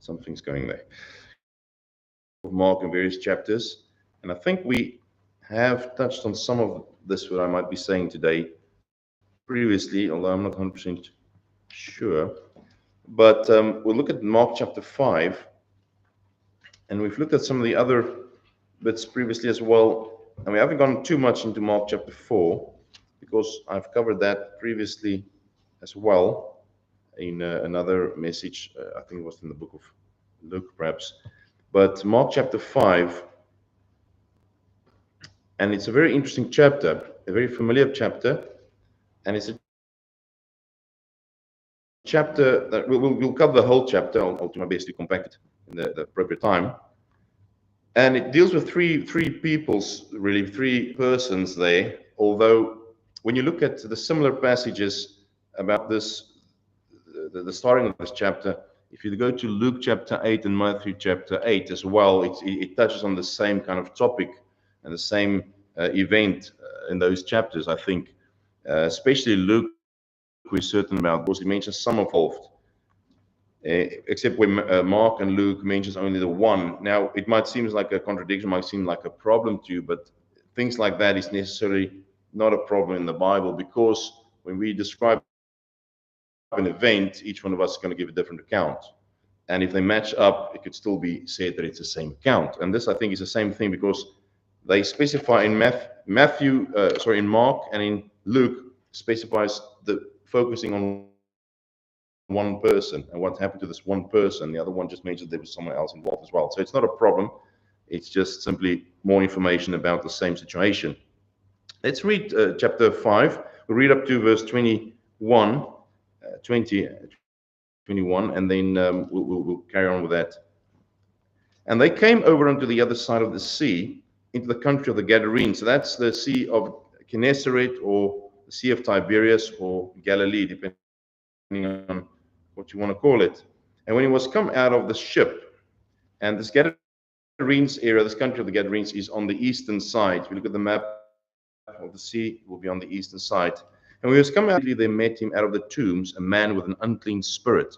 Something's going there. Mark in various chapters, and I think we have touched on some of this, what I might be saying today previously, although I'm not 100% sure. But we'll look at Mark chapter 5, and we've looked at some of the other bits previously as well, and we haven't gone too much into Mark chapter 4, because I've covered that previously as well in another message. I think it was in the book of Luke, perhaps. But Mark chapter 5, and it's a very interesting chapter, a very familiar chapter, and it's a chapter that we'll cover the whole chapter. I'll do my best to compact it in the appropriate time. And it deals with three peoples, really, three persons there, although when you look at the similar passages about this, the starting of this chapter, if you go to Luke chapter 8 and Matthew chapter 8 as well, it touches on the same kind of topic and the same event in those chapters, I think. Especially Luke, we're certain about, because he mentions some involved, except when Mark and Luke mentions only the one. Now, it might seem like a contradiction, might seem like a problem to you, but things like that is necessarily not a problem in the Bible, because when we describe an event, each one of us is going to give a different account. And if they match up, it could still be said that it's the same account. And this, I think, is the same thing, because they specify in in Mark and in Luke specifies the focusing on one person and what happened to this one person. The other one just mentioned there was someone else involved as well. So it's not a problem. It's just simply more information about the same situation. Let's read chapter 5. We'll read up to verse 21, 21, and then we'll carry on with that. And they came over unto the other side of the sea, into the country of the Gadarenes. So that's the Sea of Gennesaret, or the Sea of Tiberias, or Galilee, depending on what you want to call it. And when he was come out of the ship, and this Gadarenes area, this country of the Gadarenes, is on the eastern side. If you look at the map of the sea, it will be on the eastern side. And when he was come out, they met him out of the tombs, a man with an unclean spirit,